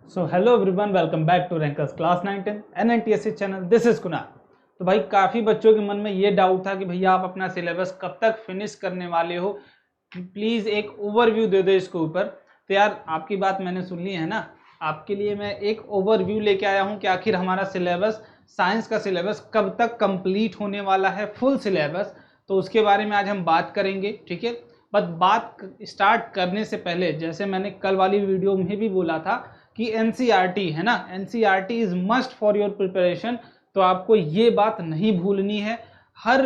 So hello everyone, welcome back to rankers class 9 NNTSC चैनल। This is Kunal. तो भाई काफ़ी बच्चों के मन में ये डाउट था कि भैया आप अपना सिलेबस कब तक फिनिश करने वाले हो, प्लीज़ एक ओवरव्यू दे दो इसके ऊपर। तो यार आपकी बात मैंने सुन ली है ना, आपके लिए मैं एक ओवरव्यू लेके आया हूँ कि आखिर हमारा सिलेबस, साइंस का सिलेबस कब तक कंप्लीट होने वाला है, फुल सिलेबस। तो उसके बारे में आज हम बात करेंगे, ठीक है। बट बात स्टार्ट करने से पहले, जैसे मैंने कल वाली वीडियो में भी बोला था कि NCERT है ना, NCERT is must for your preparation. तो आपको ये बात नहीं भूलनी है। हर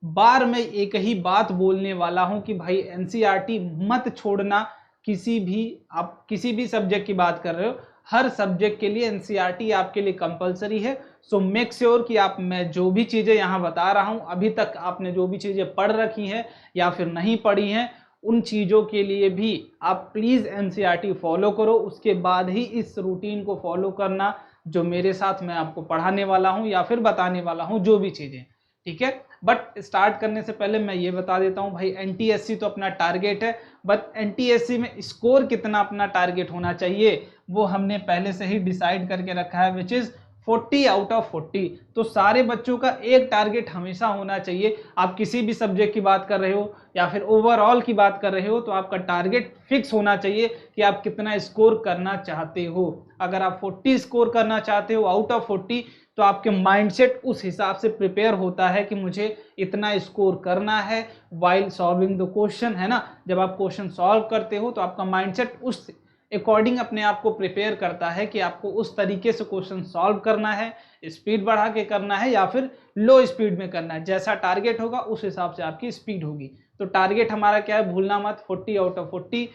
बार मैं एक ही बात बोलने वाला हूं कि भाई NCERT मत छोड़ना। आप किसी भी सब्जेक्ट की बात कर रहे हो, हर सब्जेक्ट के लिए NCERT आपके लिए कंपलसरी है। सो मेक श्योर कि आप, मैं जो भी चीज़ें यहाँ बता रहा हूँ, अभी तक आपने जो भी चीज़ें पढ़ रखी हैं या फिर नहीं पढ़ी हैं, उन चीज़ों के लिए भी आप प्लीज़ NCERT फॉलो करो। उसके बाद ही इस रूटीन को फॉलो करना जो मेरे साथ मैं आपको पढ़ाने वाला हूँ या फिर बताने वाला हूँ, जो भी चीज़ें, ठीक है। बट स्टार्ट करने से पहले मैं ये बता देता हूँ भाई, NTSC तो अपना टारगेट है, बट NTSC में स्कोर कितना अपना टारगेट होना चाहिए वो हमने पहले से ही डिसाइड करके रखा है, विच इज़ 40 आउट ऑफ 40। तो सारे बच्चों का एक टारगेट हमेशा होना चाहिए। आप किसी भी सब्जेक्ट की बात कर रहे हो या फिर ओवरऑल की बात कर रहे हो, तो आपका टारगेट फिक्स होना चाहिए कि आप कितना स्कोर करना चाहते हो। अगर आप 40 स्कोर करना चाहते हो आउट ऑफ 40, तो आपके माइंडसेट उस हिसाब से प्रिपेयर होता है कि मुझे इतना स्कोर करना है वाइल सॉल्विंग द क्वेश्चन, है ना। जब आप क्वेश्चन सॉल्व करते हो तो आपका माइंडसेट उस अकॉर्डिंग अपने आप को प्रिपेयर करता है कि आपको उस तरीके से क्वेश्चन सॉल्व करना है, स्पीड बढ़ा के करना है या फिर लो स्पीड में करना है। जैसा टारगेट होगा उस हिसाब से आपकी स्पीड होगी। तो टारगेट हमारा क्या है, भूलना मत, 40 आउट ऑफ 40।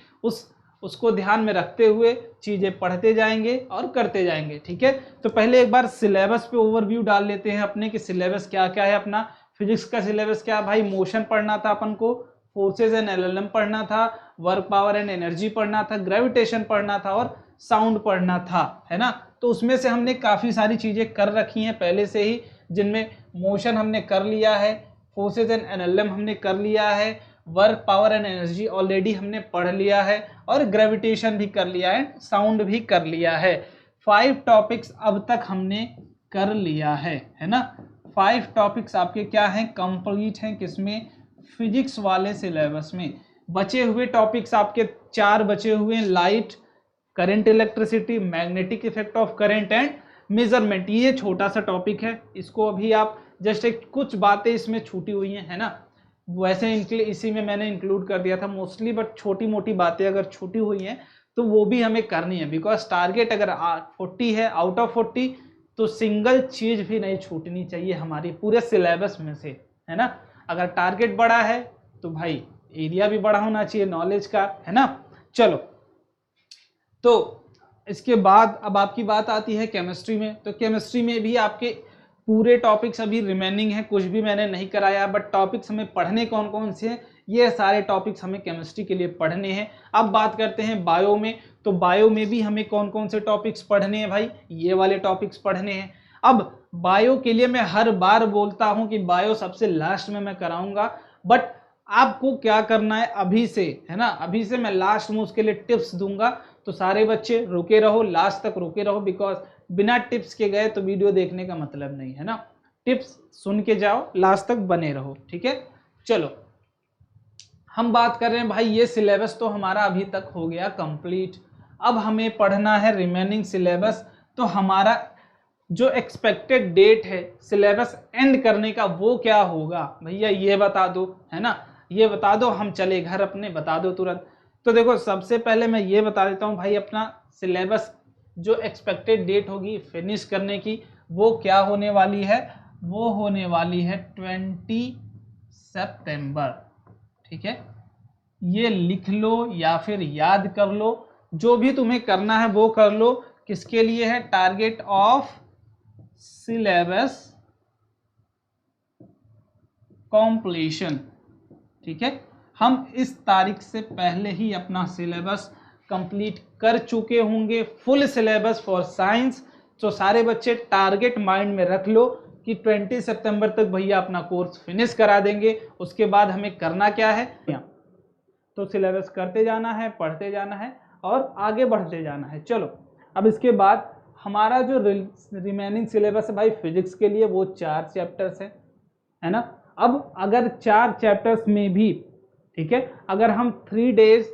उसको ध्यान में रखते हुए चीज़ें पढ़ते जाएंगे और करते जाएंगे, ठीक है। तो पहले एक बार सिलेबस पे ओवरव्यू डाल लेते हैं अपने कि सिलेबस क्या क्या है अपना। फिजिक्स का सिलेबस क्या है भाई, मोशन पढ़ना था अपन को, फोर्सेज एंड LLM पढ़ना था, वर्क पावर एंड एनर्जी पढ़ना था, ग्रेविटेशन पढ़ना था और साउंड पढ़ना था, है ना। तो उसमें से हमने काफ़ी सारी चीज़ें कर रखी हैं पहले से ही, जिनमें मोशन हमने कर लिया है, फोर्सेज एंड LLM हमने कर लिया है, work power and energy already हमने पढ़ लिया है और ग्रेविटेशन भी कर लिया है, साउंड भी कर लिया है। 5 टॉपिक्स अब तक हमने कर लिया है ना। 5 टॉपिक्स आपके क्या हैं, कंप्लीट हैं, किसमें, फिजिक्स वाले सिलेबस में। बचे हुए टॉपिक्स आपके 4 बचे हुए हैं, light, current, electricity, magnetic effect of current and measurement. ये छोटा सा टॉपिक है, इसको अभी आप जस्ट एक कुछ बातें इसमें छूटी हुई हैं, है ना। वैसे इसी में मैंने इंक्लूड कर दिया था मोस्टली, बट छोटी मोटी बातें अगर छूटी हुई हैं तो वो भी हमें करनी है, बिकॉज टारगेट अगर 40 है आउट ऑफ 40, तो सिंगल चीज भी नहीं छूटनी चाहिए हमारी पूरे सिलेबस में से, है ना। अगर टारगेट बड़ा है तो भाई एरिया भी बड़ा होना चाहिए नॉलेज का, है ना। चलो, तो इसके बाद अब आपकी बात आती है केमिस्ट्री में। तो केमिस्ट्री में भी आपके पूरे टॉपिक्स अभी रिमेनिंग है, कुछ भी मैंने नहीं कराया, बट टॉपिक्स हमें पढ़ने कौन कौन से हैं, ये सारे टॉपिक्स हमें केमिस्ट्री के लिए पढ़ने हैं। अब बात करते हैं बायो में। तो बायो में भी हमें कौन कौन से टॉपिक्स पढ़ने हैं भाई, ये वाले टॉपिक्स पढ़ने हैं। अब बायो के लिए मैं हर बार बोलता हूं कि बायो सबसे लास्ट में मैं कराऊंगा, बट आपको क्या करना है अभी से, है ना। अभी से मैं लास्ट में उसके लिए टिप्स दूंगा। तो सारे बच्चे रुके रहो, लास्ट तक रुके रहो, बिकॉज बिना टिप्स के गए तो वीडियो देखने का मतलब नहीं, है ना। टिप्स सुन के जाओ, लास्ट तक बने रहो, ठीक है। चलो, हम बात कर रहे हैं भाई, ये सिलेबस तो हमारा अभी तक हो गया कंप्लीट। अब हमें पढ़ना है रिमेनिंग सिलेबस। तो हमारा जो एक्सपेक्टेड डेट है सिलेबस एंड करने का वो क्या होगा भैया, ये बता दो, है ना। ये बता दो, हम चले घर अपने, बता दो तुरंत। तो देखो, सबसे पहले मैं ये बता देता हूँ भाई, अपना सिलेबस जो एक्सपेक्टेड डेट होगी फिनिश करने की, वो क्या होने वाली है, वो होने वाली है 20 सितंबर, ठीक है। ये लिख लो या फिर याद कर लो, जो भी तुम्हें करना है वो कर लो। किसके लिए है, टारगेट ऑफ सिलेबस कंप्लीशन, ठीक है। हम इस तारीख से पहले ही अपना सिलेबस कंप्लीट कर चुके होंगे, फुल सिलेबस फॉर साइंस। तो सारे बच्चे टारगेट माइंड में रख लो कि 20 सितंबर तक भैया अपना कोर्स फिनिश करा देंगे। उसके बाद हमें करना क्या है, तो सिलेबस करते जाना है, पढ़ते जाना है और आगे बढ़ते जाना है। चलो, अब इसके बाद हमारा जो रिमेनिंग सिलेबस है भाई फिजिक्स के लिए वो 4 चैप्टर्स है ना। अब अगर 4 चैप्टर्स में भी, ठीक है, अगर हम 3 डेज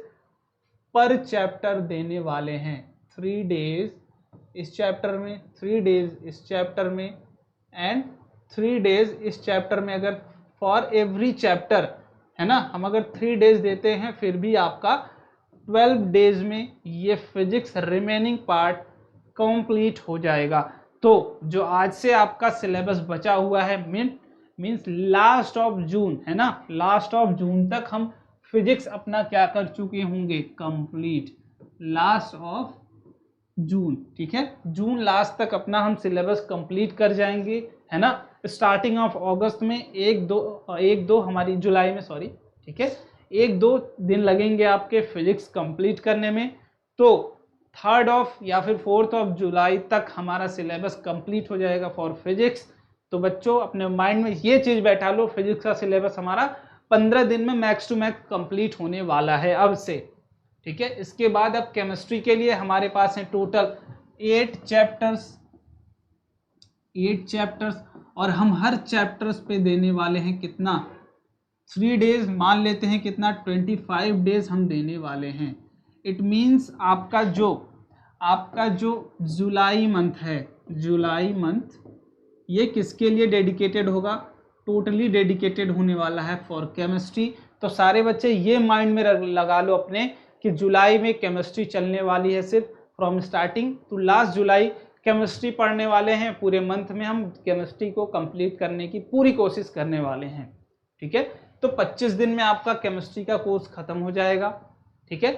पर चैप्टर देने वाले हैं, 3 डेज इस चैप्टर में, 3 डेज इस चैप्टर में एंड 3 डेज इस चैप्टर में, अगर फॉर एवरी चैप्टर है ना, हम अगर 3 डेज देते हैं फिर भी आपका 12 डेज में ये फिजिक्स रिमेनिंग पार्ट कंप्लीट हो जाएगा। तो जो आज से आपका सिलेबस बचा हुआ है मीन्स लास्ट ऑफ जून है ना, लास्ट ऑफ जून तक हम फिजिक्स अपना क्या कर चुके होंगे, कंप्लीट, लास्ट ऑफ जून, ठीक है, जून लास्ट तक अपना हम सिलेबस कंप्लीट कर जाएंगे है ना। स्टार्टिंग ऑफ अगस्त में एक दो हमारी जुलाई में, सॉरी, ठीक है, 1-2 दिन लगेंगे आपके फिजिक्स कंप्लीट करने में। तो 3rd ऑफ या फिर 4th ऑफ जुलाई तक हमारा सिलेबस कंप्लीट हो जाएगा फॉर फिजिक्स। तो बच्चों अपने माइंड में ये चीज बैठा लो, फिजिक्स का सिलेबस हमारा 15 दिन में मैक्स टू मैक्स कंप्लीट होने वाला है अब से, ठीक है। इसके बाद अब केमिस्ट्री के लिए हमारे पास है टोटल 8 चैप्टर्स और हम हर चैप्टर्स पे देने वाले हैं कितना, 3 डेज, मान लेते हैं कितना, 25 डेज हम देने वाले हैं। इट मीन्स आपका जो जुलाई मंथ है, जुलाई मंथ ये किसके लिए डेडिकेटेड होगा, टोटली डेडिकेटेड होने वाला है फॉर केमिस्ट्री। तो सारे बच्चे ये माइंड में लगा लो अपने कि जुलाई में केमिस्ट्री चलने वाली है, सिर्फ from starting to last July chemistry पढ़ने वाले हैं। पूरे मंथ में हम केमिस्ट्री को कंप्लीट करने की पूरी कोशिश करने वाले हैं, ठीक है। तो 25 दिन में आपका केमिस्ट्री का कोर्स खत्म हो जाएगा, ठीक है।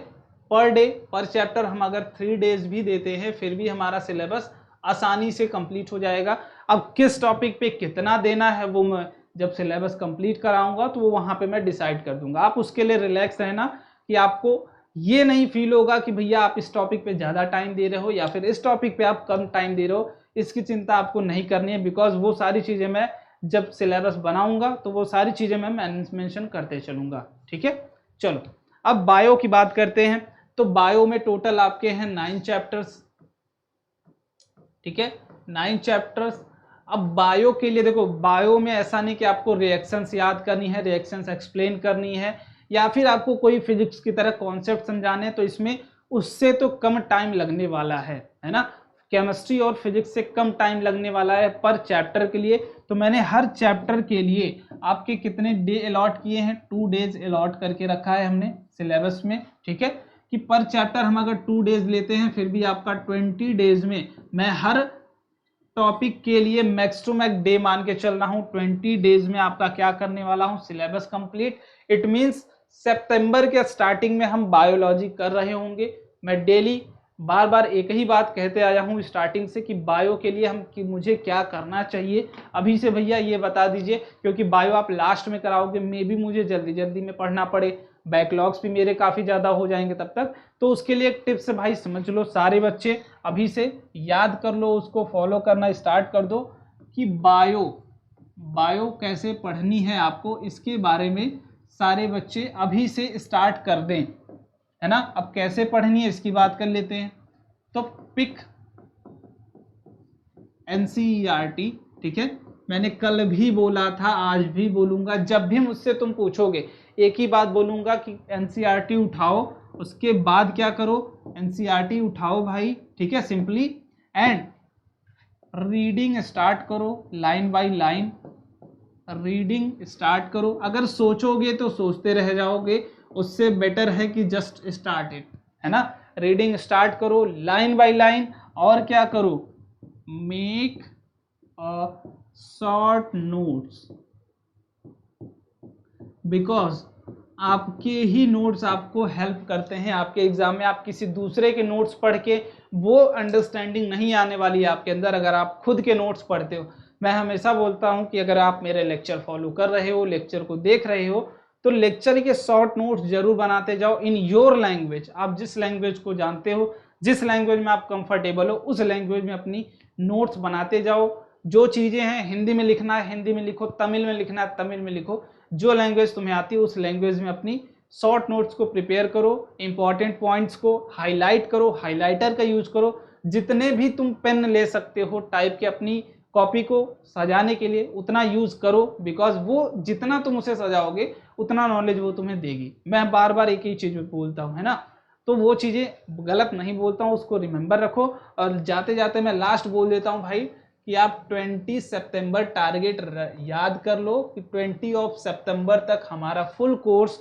पर डे पर चैप्टर हम अगर 3 डेज भी देते हैं फिर भी हमारा सिलेबस आसानी से कंप्लीट हो जाएगा। अब किस टॉपिक पे कितना देना है वो मैं जब सिलेबस कंप्लीट कराऊंगा तो वो वहाँ पे मैं डिसाइड कर दूंगा। आप उसके लिए रिलैक्स रहना कि आपको ये नहीं फील होगा कि भैया आप इस टॉपिक पे ज़्यादा टाइम दे रहे हो या फिर इस टॉपिक पे आप कम टाइम दे रहे हो, इसकी चिंता आपको नहीं करनी है, बिकॉज वो सारी चीज़ें मैं जब सिलेबस बनाऊंगा तो वो सारी चीज़ें मैं मेंशन करते चलूंगा, ठीक है। चलो अब बायो की बात करते हैं। तो बायो में टोटल आपके हैं 9 चैप्टर्स, ठीक है, 9 चैप्टर्स। अब बायो के लिए देखो, बायो में ऐसा नहीं कि आपको रिएक्शंस याद करनी है, रिएक्शंस एक्सप्लेन करनी है या फिर आपको कोई फिजिक्स की तरह कॉन्सेप्ट समझाने, तो इसमें उससे तो कम टाइम लगने वाला है ना। केमिस्ट्री और फिजिक्स से कम टाइम लगने वाला है पर चैप्टर के लिए। तो मैंने हर चैप्टर के लिए आपके कितने डे अलॉट किए हैं, 2 डेज अलॉट करके रखा है हमने सिलेबस में, ठीक है, कि पर चैप्टर हम अगर 2 डेज लेते हैं फिर भी आपका 20 डेज में मैं हर टॉपिक के लिए मैक्स टू मैक्स डे मान के चल रहा हूँ। 20 डेज में आपका क्या करने वाला हूँ, सिलेबस कंप्लीट। इट मींस सितंबर के स्टार्टिंग में हम बायोलॉजी कर रहे होंगे। मैं डेली बार बार एक ही बात कहते आया हूँ स्टार्टिंग से कि बायो के लिए मुझे क्या करना चाहिए, अभी से भैया ये बता दीजिए, क्योंकि बायो आप लास्ट में कराओगे, मे भी मुझे जल्दी जल्दी में पढ़ना पड़े, बैकलॉग्स भी मेरे काफ़ी ज़्यादा हो जाएंगे तब तक। तो उसके लिए एक टिप्स भाई समझ लो, सारे बच्चे अभी से याद कर लो, उसको फॉलो करना स्टार्ट कर दो कि बायो कैसे पढ़नी है आपको, इसके बारे में सारे बच्चे अभी से स्टार्ट कर दें, है ना। अब कैसे पढ़नी है इसकी बात कर लेते हैं। तो पिक एनसीईआरटी, ठीक है, मैंने कल भी बोला था, आज भी बोलूंगा, जब भी मुझसे तुम पूछोगे एक ही बात बोलूंगा कि एनसीईआरटी उठाओ, उसके बाद क्या करो, एनसीईआरटी उठाओ भाई, ठीक है, सिंपली, एंड रीडिंग स्टार्ट करो, line by line reading start करो। अगर सोचोगे तो सोचते रह जाओगे, उससे बेटर है कि जस्ट स्टार्ट इट, है ना। रीडिंग स्टार्ट करो लाइन बाय लाइन, और क्या करो, make a short notes, because आपके ही नोट्स आपको हेल्प करते हैं आपके एग्जाम में। आप किसी दूसरे के नोट्स पढ़ के वो अंडरस्टैंडिंग नहीं आने वाली है आपके अंदर अगर आप खुद के नोट्स पढ़ते हो। मैं हमेशा बोलता हूं कि अगर आप मेरे लेक्चर फॉलो कर रहे हो, लेक्चर को देख रहे हो, तो लेक्चर के शॉर्ट नोट्स जरूर बनाते जाओ इन योर लैंग्वेज। आप जिस लैंग्वेज को जानते हो, जिस लैंग्वेज में आप कंफर्टेबल हो, उस लैंग्वेज में अपनी नोट्स बनाते जाओ। जो चीज़ें हैं हिंदी में लिखना है हिंदी में लिखो, तमिल में लिखना है तमिल में लिखो, जो लैंग्वेज तुम्हें आती है उस लैंग्वेज में अपनी शॉर्ट नोट्स को प्रिपेयर करो। इंपॉर्टेंट पॉइंट्स को हाईलाइट करो, हाईलाइटर का यूज करो, जितने भी तुम पेन ले सकते हो टाइप के अपनी कॉपी को सजाने के लिए उतना यूज करो, बिकॉज वो जितना तुम उसे सजाओगे उतना नॉलेज वो तुम्हें देगी। मैं बार बार एक ही चीज बोलता हूँ, है ना, तो वो चीजें गलत नहीं बोलता हूँ, उसको रिमेंबर रखो। और जाते जाते मैं लास्ट बोल देता हूँ भाई कि आप 20 सितंबर टारगेट याद कर लो कि 20 सितंबर तक हमारा फुल कोर्स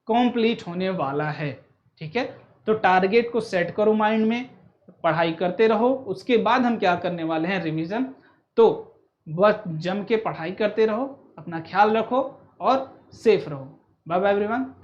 कंप्लीट होने वाला है। ठीक है, तो टारगेट को सेट करो माइंड में, पढ़ाई करते रहो। उसके बाद हम क्या करने वाले हैं, रिवीजन। तो बस जम के पढ़ाई करते रहो, अपना ख्याल रखो और सेफ रहो। Bye bye everyone.